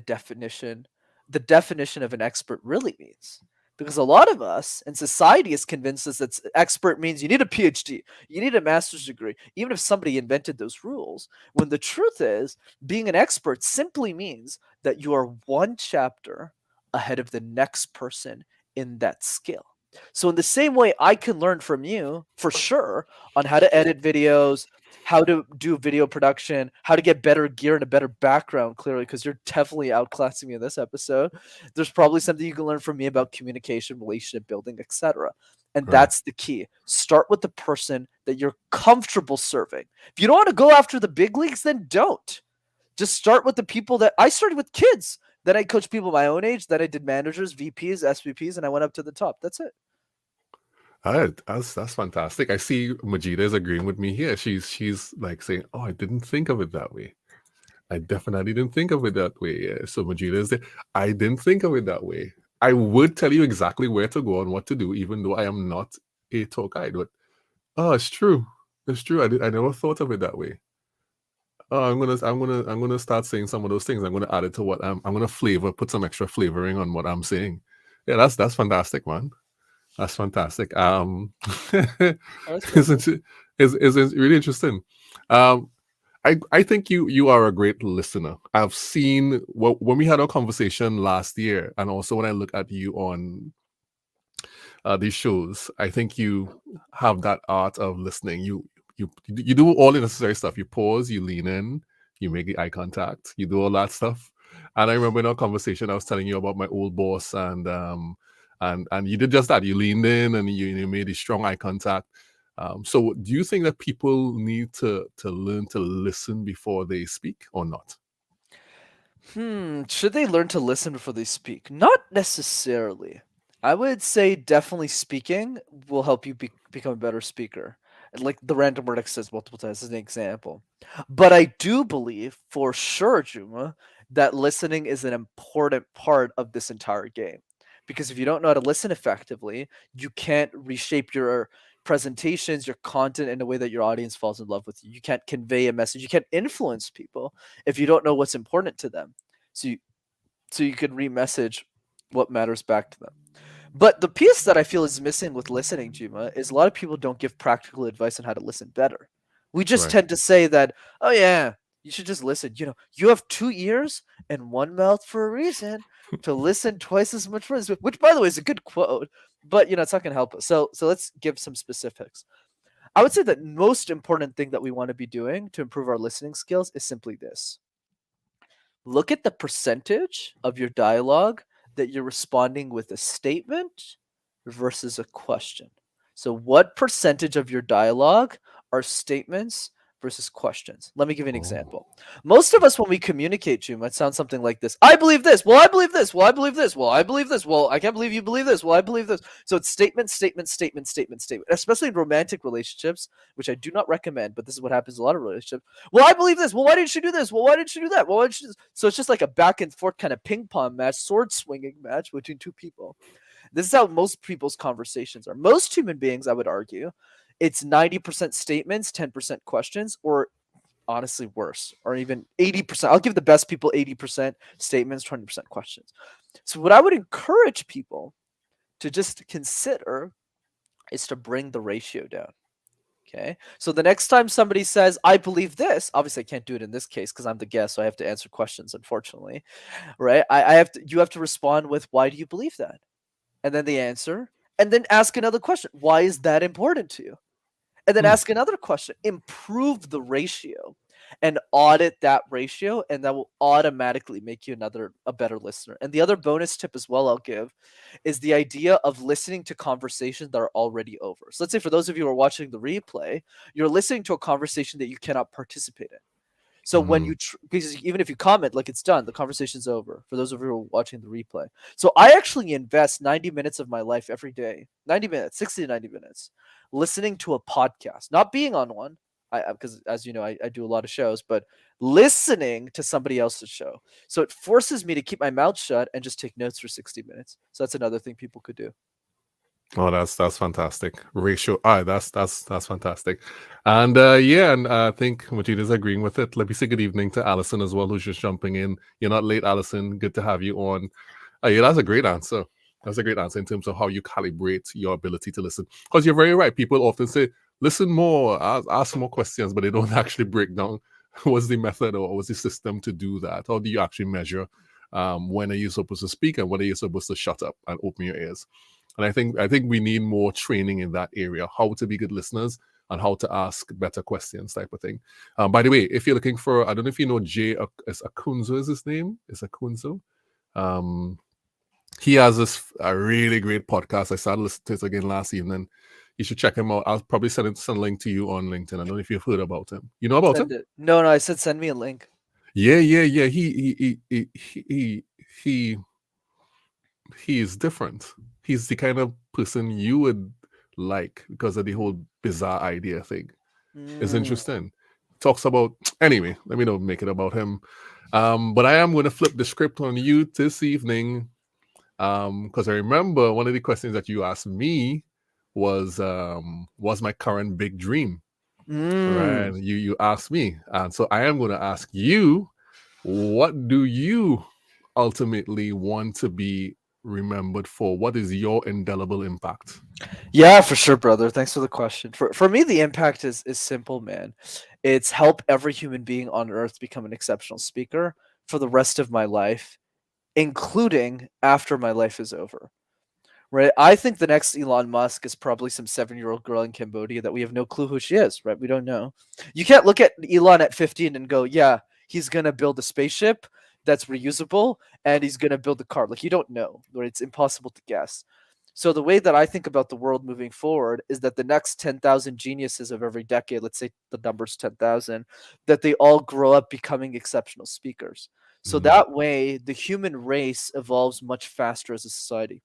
definition of an expert really means. Because a lot of us and society has convinced us that expert means you need a PhD, you need a master's degree, even if somebody invented those rules. When the truth is, being an expert simply means that you are one chapter ahead of the next person in that skill. So in the same way, I can learn from you for sure on how to edit videos, how to do video production, how to get better gear and a better background, clearly, because you're definitely outclassing me in this episode. There's probably something you can learn from me about communication, relationship building, etc. And that's the key. Start with the person that you're comfortable serving. If you don't want to go after the big leagues, then don't. Just start with the people that I started with kids. Then I coached people my own age. Then I did managers, VPs, SVPs, and I went up to the top. That's it. That's fantastic. I see Majida is agreeing with me here. She's like saying, "Oh, I didn't think of it that way. I definitely didn't think of it that way." Yeah. So Majida is there. I didn't think of it that way. I would tell you exactly where to go and what to do, even though I am not a tour guide. But it's true. It's true. I never thought of it that way. I'm gonna start saying some of those things. I'm gonna add it to what I'm gonna put some extra flavoring on what I'm saying. Yeah, that's fantastic, man. That's fantastic. It's really interesting. I think you are a great listener. I've seen when we had our conversation last year, and also when I look at you on these shows, I think you have that art of listening. You do all the necessary stuff. You pause, you lean in, you make the eye contact, you do all that stuff. And I remember in our conversation, I was telling you about my old boss, and you did just that. You leaned in and you made a strong eye contact. So do you think that people need to learn to listen before they speak or not? Should they learn to listen before they speak? Not necessarily. I would say definitely speaking will help you become a better speaker. Like the random word says multiple times as an example. But I do believe for sure, Juma, that listening is an important part of this entire game. Because if you don't know how to listen effectively, you can't reshape your presentations, your content in a way that your audience falls in love with you. You can't convey a message. You can't influence people if you don't know what's important to them. So you can re-message what matters back to them. But the piece that I feel is missing with listening, Juma, is a lot of people don't give practical advice on how to listen better. We just tend to say that, oh yeah, you should just listen. You have 2 ears and 1 mouth for a reason to listen twice as much, which by the way is a good quote, but it's not going to help us. So let's give some specifics. I would say that most important thing that we want to be doing to improve our listening skills is simply this. Look at the percentage of your dialogue that you're responding with a statement versus a question. So what percentage of your dialogue are statements versus questions. Let me give you an example. Most of us, when we communicate, Juma, it sounds something like this. I believe this. Well, I believe this. Well, I believe this. Well, I believe this. Well, I can't believe you believe this. Well, I believe this. So it's statement, statement, statement, statement, statement, especially in romantic relationships, which I do not recommend, but this is what happens in a lot of relationships. Well, I believe this. Well, why didn't you do this? Well, why didn't you do that? Well, why didn't you do this? So it's just like a back and forth kind of ping pong match, sword swinging match between two people. This is how most people's conversations are. Most human beings, I would argue, it's 90% statements, 10% questions, or honestly worse, or even 80%. I'll give the best people 80% statements, 20% questions. So what I would encourage people to just consider is to bring the ratio down. Okay. So the next time somebody says, I believe this, obviously I can't do it in this case because I'm the guest, so I have to answer questions, unfortunately. Right? You have to respond with, why do you believe that? And then the answer, and then ask another question. Why is that important to you? And then ask another question. Improve the ratio and audit that ratio, and that will automatically make you a better listener. And the other bonus tip as well I'll give is the idea of listening to conversations that are already over. So let's say for those of you who are watching the replay, you're listening to a conversation that you cannot participate in. So when you, because even if you comment, like it's done, the conversation's over. For those of you who are watching the replay. So I actually invest 90 minutes of my life every day, 90 minutes, 60 to 90 minutes, listening to a podcast, not being on one, because as you know, I do a lot of shows, but listening to somebody else's show. So it forces me to keep my mouth shut and just take notes for 60 minutes. So that's another thing people could do. Oh, that's fantastic. Ratio. That's fantastic. And and I think Majid agreeing with it. Let me say good evening to Allison as well, who's just jumping in. You're not late, Allison. Good to have you on. Yeah, that's a great answer. That's a great answer in terms of how you calibrate your ability to listen. Because you're very right. People often say, listen more, ask more questions, but they don't actually break down what's the method or what's the system to do that. How do you actually measure when are you supposed to speak and when are you supposed to shut up and open your ears? And I think we need more training in that area, how to be good listeners and how to ask better questions type of thing. By the way, if you're looking for, I don't know if you know Jay Akunzo is his name. It's Akunzo. He has a really great podcast. I started listening to it again last evening. You should check him out. I'll probably send a link to you on LinkedIn. I don't know if you've heard about him. You know about him? No, I said send me a link. Yeah. He is different. He's the kind of person you would like because of the whole bizarre idea thing. It's interesting. Talks about, anyway, let me not make it about him. But I am going to flip the script on you this evening because I remember one of the questions that you asked me was my current big dream? Right? You asked me. And so I am going to ask you, what do you ultimately want to be remembered for? What is your indelible impact? Yeah, for sure, brother. Thanks for the question. For me, the impact is simple, man. It's help every human being on earth become an exceptional speaker for the rest of my life, including after my life is over. Right? I think the next Elon Musk is probably some 7-year-old girl in Cambodia that we have no clue who she is, right? We don't know. You can't look at Elon at 15 and go, yeah, he's going to build a spaceship that's reusable and he's going to build a car. Like, you don't know, right? It's impossible to guess. So the way that I think about the world moving forward is that the next 10,000 geniuses of every decade, let's say the number's 10,000, that they all grow up becoming exceptional speakers. So that way, the human race evolves much faster as a society.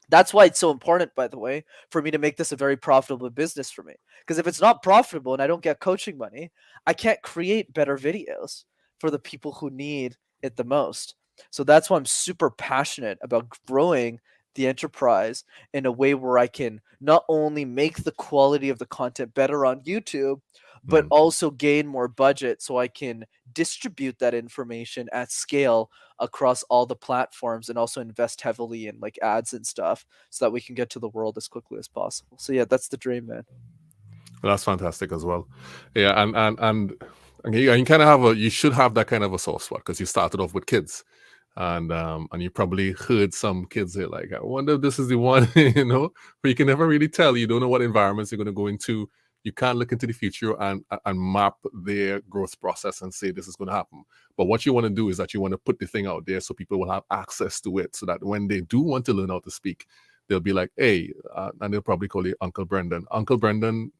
That's why it's so important, by the way, for me to make this a very profitable business for me. Because if it's not profitable and I don't get coaching money, I can't create better videos for the people who need it the most. So that's why I'm super passionate about growing the enterprise in a way where I can not only make the quality of the content better on YouTube, but also gain more budget so I can distribute that information at scale across all the platforms and also invest heavily in like ads and stuff so that we can get to the world as quickly as possible. So yeah, that's the dream, man. Well, that's fantastic as well. Yeah, and you kind of you should have that kind of a soft spot because you started off with kids. And you probably heard some kids say, like, I wonder if this is the one, but you can never really tell. You don't know what environments you're going to go into. You can't look into the future and map their growth process and say this is going to happen. But what you want to do is that you want to put the thing out there so people will have access to it so that when they do want to learn how to speak, they'll be like, hey, and they'll probably call you Uncle Brenden. Uncle Brenden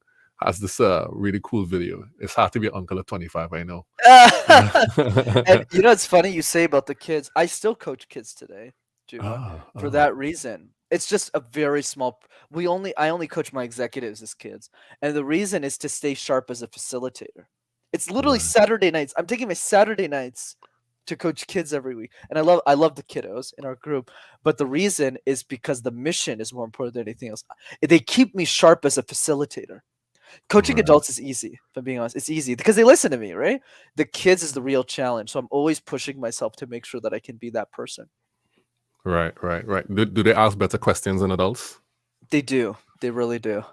has this really cool video. It's hard to be an uncle at 25, I know. And you know, it's funny you say about the kids. I still coach kids today, Juma, for that reason. It's just a very small. I only coach my executives as kids, and the reason is to stay sharp as a facilitator. It's literally Right. Saturday nights. I'm taking my Saturday nights to coach kids every week, and I love the kiddos in our group. But the reason is because the mission is more important than anything else. They keep me sharp as a facilitator. Coaching Right. adults is easy, if I'm being honest. It's easy because they listen to me, right? The kids is the real challenge. So I'm always pushing myself to make sure that I can be that person. Right. Do they ask better questions than adults? They do. They really do.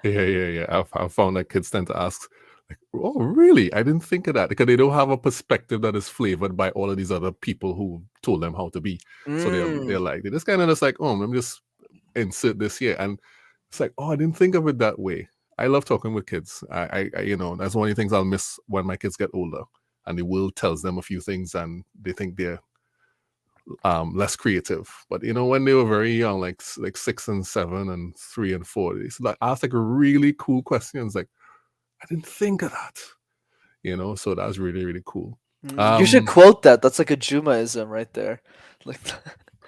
Yeah. I've found that kids tend to ask, like, "Oh, really? I didn't think of that," because they don't have a perspective that is flavored by all of these other people who told them how to be. So they're like, they just kind of just like, "Oh, let me just insert this here," and it's like, "Oh, I didn't think of it that way." I love talking with kids. I that's one of the things I'll miss when my kids get older, and the world tells them a few things, and they think they're less creative. But when they were very young, like 6 and 7 and 3 and 4, they like ask like really cool questions. Like, I didn't think of that. So that's really, really cool. You should quote that. That's like a Jumaism right there. Like,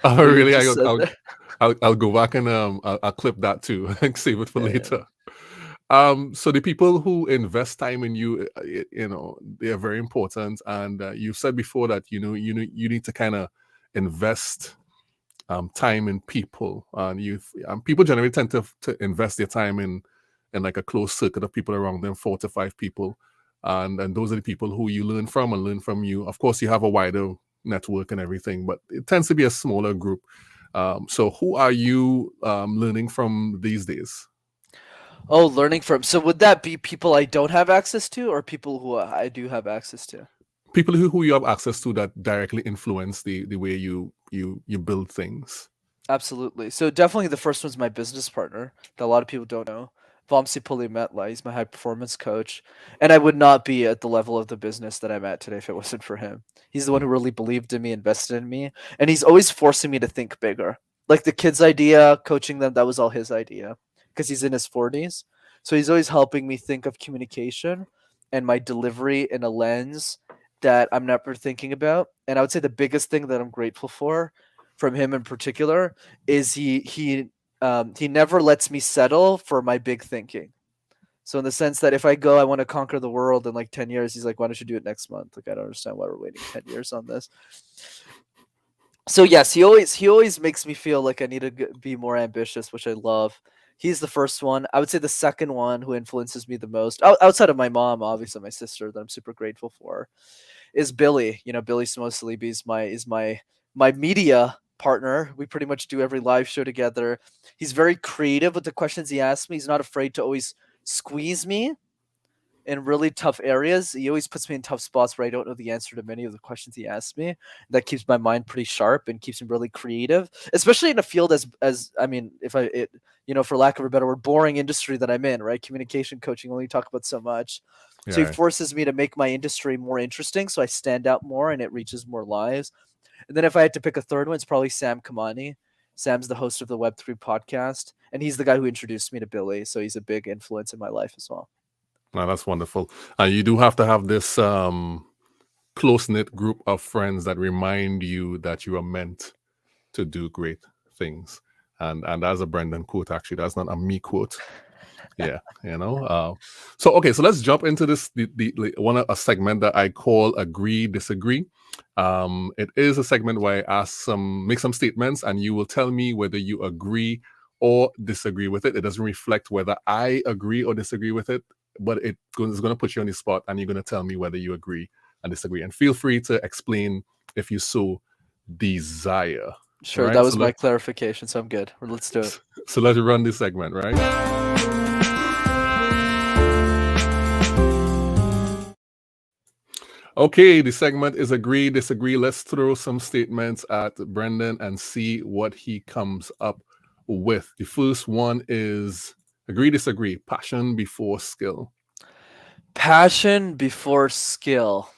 Oh, what you really? just said there. I'll go back and I'll clip that too and save it for Yeah. later. So the people who invest time in you, they are very important. And you've said before that you need to kind of invest time in people, and people generally tend to invest their time in like a close circuit of people around them, 4 to 5 people, and those are the people who you learn from and learn from you. Of course, you have a wider network and everything, but it tends to be a smaller group. So who are you learning from these days? Oh, learning from. So would that be people I don't have access to, or people who I do have access to? People who you have access to that directly influence the way you build things. Absolutely. So definitely the first one's my business partner that a lot of people don't know. Vamsi Pulimetla, he's my high performance coach. And I would not be at the level of the business that I'm at today if it wasn't for him. He's the one who really believed in me, invested in me. And he's always forcing me to think bigger. Like the kids' idea, coaching them, that was all his idea because he's in his 40s. So he's always helping me think of communication and my delivery in a lens that I'm never thinking about. And I would say the biggest thing that I'm grateful for from him in particular is he never lets me settle for my big thinking. So in the sense that if I go, I want to conquer the world in like 10 years, he's like, why don't you do it next month? Like, I don't understand why we're waiting 10 years on this. So yes, he always makes me feel like I need to be more ambitious, which I love. He's the first one. I would say the second one who influences me the most, outside of my mom, obviously my sister that I'm super grateful for, is Billy. Billy Smosalibi is my media partner. We pretty much do every live show together. He's very creative with the questions he asks me. He's not afraid to always squeeze me in really tough areas. He always puts me in tough spots where I don't know the answer to many of the questions he asks me. That keeps my mind pretty sharp and keeps me really creative, especially in a field as I mean, for lack of a better word, boring industry that I'm in, right? Communication coaching, only talk about so much. Yeah, so he forces me to make my industry more interesting so I stand out more and it reaches more lives. And then if I had to pick a third one, it's probably Sam Kamani. Sam's the host of the Web3 podcast, and he's the guy who introduced me to Billy. So he's a big influence in my life as well. No, that's wonderful. And you do have to have this close-knit group of friends that remind you that you are meant to do great things. And that's a Brenden quote, actually. That's not a me quote. Yeah, so okay, so let's jump into this a segment that I call Agree Disagree. It is a segment where I make some statements, and you will tell me whether you agree or disagree with it. It doesn't reflect whether I agree or disagree with it, but it's going to put you on the spot, and you're going to tell me whether you agree and disagree. And feel free to explain if you so desire. Sure, right? That was my clarification, so I'm good. Let's do it. So let's run this segment, right? Okay, the segment is Agree, Disagree. Let's throw some statements at Brenden and see what he comes up with. The first one is Agree, Disagree. Passion before skill. Passion before skill.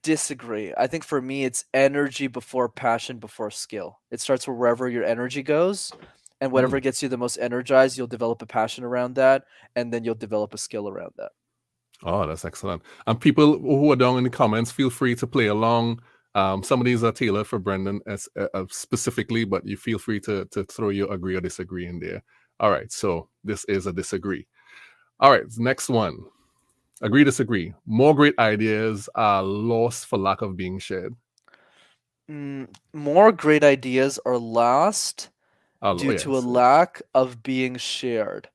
Disagree. I think for me, it's energy before passion before skill. It starts wherever your energy goes. and whatever gets you the most energized, you'll develop a passion around that, and then you'll develop a skill around that. Oh, that's excellent. And people who are down in the comments, feel free to play along. Some of these are tailored for Brenden specifically, but you feel free to throw your agree or disagree in there. All right, so this is a disagree. All right, next one. Agree, disagree. More great ideas are lost for lack of being shared. More great ideas are lost due to a yes. lack of being shared.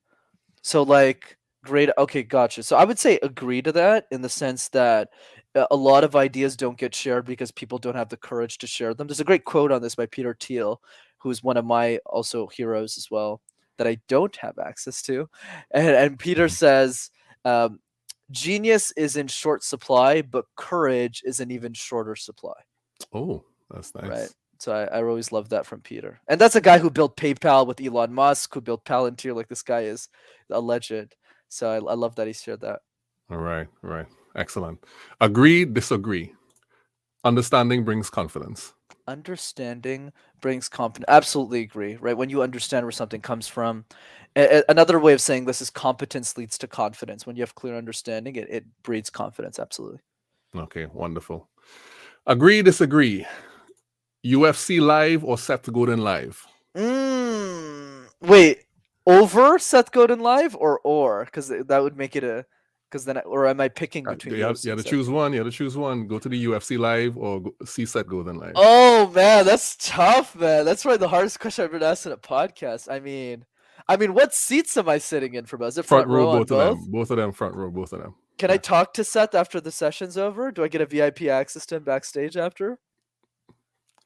So like great, okay, gotcha. So I would say agree to that in the sense that a lot of ideas don't get shared because people don't have the courage to share them. There's a great quote on this by Peter Thiel, who's one of my also heroes as well, that I don't have access to. And Peter says, genius is in short supply, but courage is an even shorter supply. Oh, that's nice. Right. So I always love that from Peter. And that's a guy who built PayPal with Elon Musk, who built Palantir. Like, this guy is a legend. So I love that he shared that. All right. Excellent. Agree, disagree. Understanding brings confidence. Understanding brings confidence. Absolutely agree. Right. When you understand where something comes from. Another way of saying this is competence leads to confidence. When you have clear understanding, it breeds confidence. Absolutely. Okay, wonderful. Agree, disagree. UFC live or Seth Godin live? Wait, over Seth Godin live or? Because that would make it a... Because then, or am I picking between you have to choose one. You have to choose one. Go to the UFC live or see Seth Godin live. Oh man, that's tough, man. That's probably the hardest question I've been asked in a podcast. I mean, what seats am I sitting in for both? Is it front row on both of them? Both of them front row. Both of them. Can I talk to Seth after the session's over? Do I get a VIP access to him backstage after?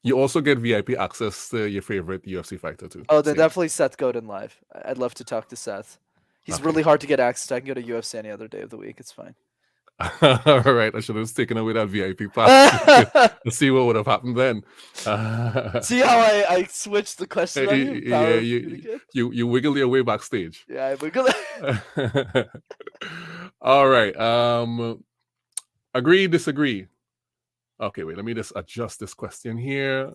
You also get VIP access to your favorite UFC fighter too. Oh, then definitely Seth Godin live. I'd love to talk to Seth. He's really hard to get access to. I can go to UFC any other day of the week. It's fine. All right. I should have taken away that VIP pass. Let's see what would have happened then. See how I switched the question on you? Yeah, you wiggle your way backstage. Yeah, I wiggle. All right. Agree, disagree. Okay, wait. Let me just adjust this question here.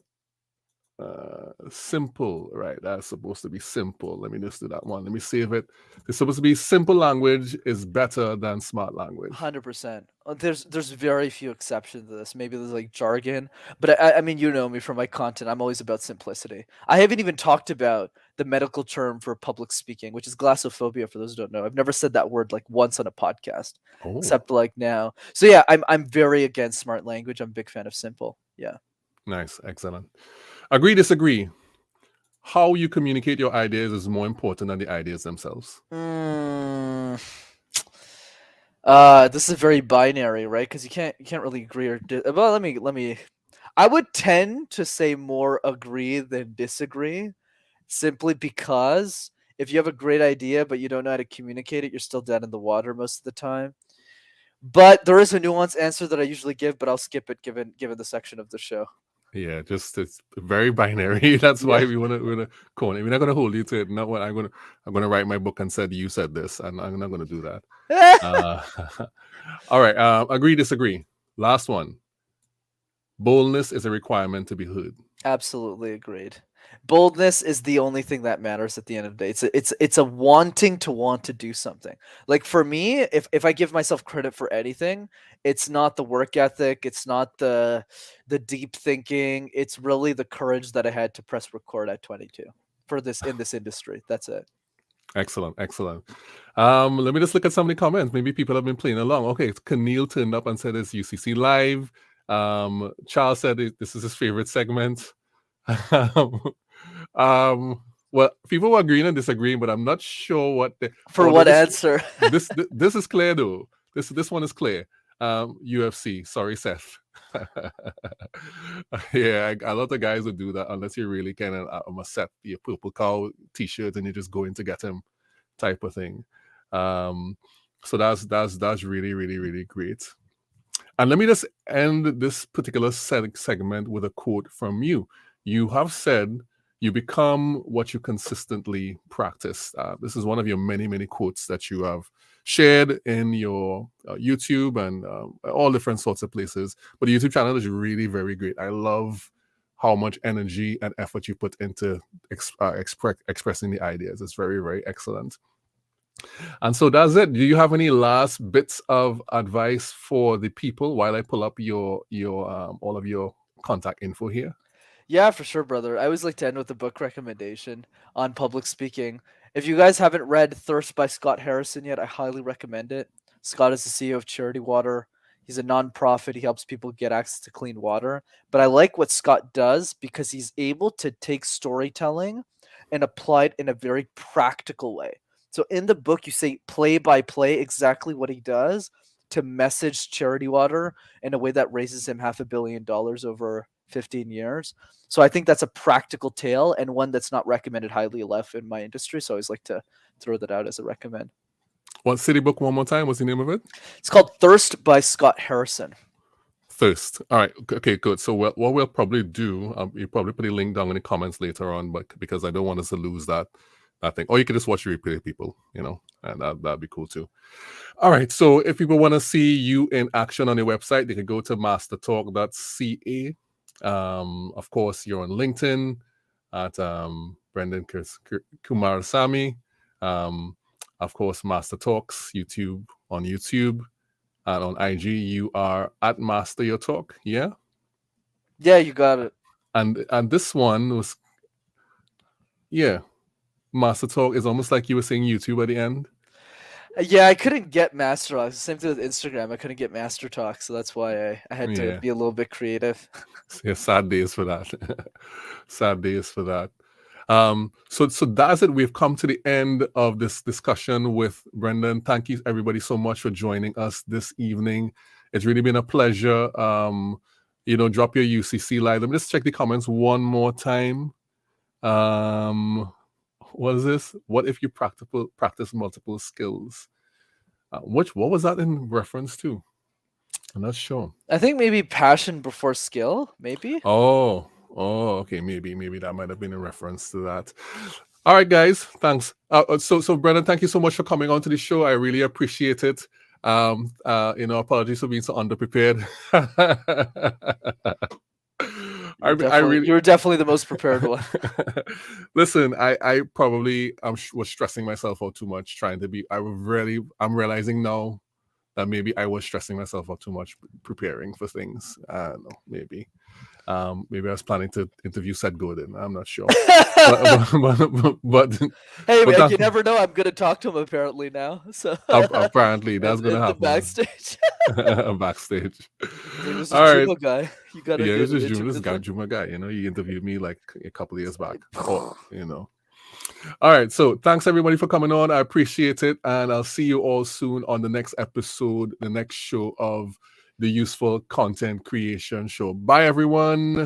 Simple, right? That's supposed to be simple. Let me just do that one. Let me save it. It's supposed to be simple language is better than smart language. 100%. There's very few exceptions to this. Maybe there's like jargon, but I mean, you know me from my content. I'm always about simplicity. I haven't even talked about the medical term for public speaking, which is glossophobia. For those who don't know, I've never said that word like once on a podcast, except like now. So yeah, I'm very against smart language. I'm a big fan of simple. Yeah. Nice, excellent. Agree, disagree. How you communicate your ideas is more important than the ideas themselves. This is very binary, right? Because you can't really agree or well. Let me. I would tend to say more agree than disagree, simply because if you have a great idea but you don't know how to communicate it, you're still dead in the water most of the time. But there is a nuanced answer that I usually give, but I'll skip it given the section of the show. Yeah, just it's very binary. That's why we're gonna corner. We're not gonna hold you to it. Not what I'm gonna write my book and said you said this, and I'm not gonna do that. All right. Agree, disagree. Last one. Boldness is a requirement to be heard. Absolutely agreed. Boldness is the only thing that matters at the end of the day. It's a wanting to want to do something. Like for me, if I give myself credit for anything, it's not the work ethic, it's not the deep thinking, it's really the courage that I had to press record at 22 for this in this industry. That's it. Excellent. Let me just look at some of the comments. Maybe people have been playing along. Okay, Keneal turned up and said it's UCC live. Charles said this is his favorite segment. Well, people were agreeing and disagreeing, but I'm not sure what what answer. this is clear though. This one is clear. UFC. Sorry, Seth. Yeah, a lot of guys would do that unless you really kind of accept your purple cow t-shirt and you just go in to get him type of thing. So that's really, really, really great. And let me just end this particular segment with a quote from you. You have said you become what you consistently practice. This is one of your many, many quotes that you have shared in your YouTube and all different sorts of places. But the YouTube channel is really very great. I love how much energy and effort you put into expressing the ideas. It's very, very excellent. And so that's it. Do you have any last bits of advice for the people while I pull up your all of your contact info here? Yeah, for sure, brother. I always like to end with a book recommendation on public speaking. If you guys haven't read Thirst by Scott Harrison yet, I highly recommend it. Scott is the CEO of Charity Water. He's a nonprofit. He helps people get access to clean water. But I like what Scott does because he's able to take storytelling and apply it in a very practical way. So in the book, you say play by play exactly what he does to message Charity Water in a way that raises him $500 million over 15 years. So I think that's a practical tale and one that's not recommended highly enough in my industry. So I always like to throw that out as a recommend. What city book one more time? What's the name of it? It's called Thirst by Scott Harrison. Thirst. All right. Okay, good. So what we'll probably do, you probably put a link down in the comments later on, but because I don't want us to lose that thing. Or you can just watch the replay, people, and that'd be cool too. All right. So if people want to see you in action on your website, they can go to mastertalk.ca. Of course, you're on LinkedIn at Brenden Kumarasamy. Of course, Master Talks on YouTube, and on IG you are at Master Your Talk. Yeah, you got it. And this one was, Master Talk is almost like you were saying YouTube at the end. Yeah, I couldn't get Master Talk. Same thing with Instagram. I couldn't get Master Talk, so that's why I had to be a little bit creative. Yeah, sad days for that. Sad days for that. So that's it. We've come to the end of this discussion with Brenden. Thank you, everybody, so much for joining us this evening. It's really been a pleasure. Drop your UCC live. Let me just check the comments one more time. What is this? What if you practice multiple skills? What was that in reference to? I'm not sure. I think maybe passion before skill, maybe. Oh, okay. Maybe that might have been in reference to that. All right, guys. Thanks. So Brenden, thank you so much for coming on to the show. I really appreciate it. Apologies for being so underprepared. You're definitely the most prepared one. Listen, I probably was stressing myself out too much trying to be. I'm realizing now that maybe I was stressing myself out too much preparing for things. I don't know, maybe I was planning to interview Seth Godin. I'm not sure. but hey, you never know. I'm gonna talk to him apparently now. So apparently that's gonna happen. Backstage. Backstage. There's a Juma guy. You gotta this guy, Juma guy. He interviewed me like a couple of years back. All right, so thanks everybody for coming on. I appreciate it, and I'll see you all soon on the next episode, the next show of the Useful Content Creation Show. Bye, everyone.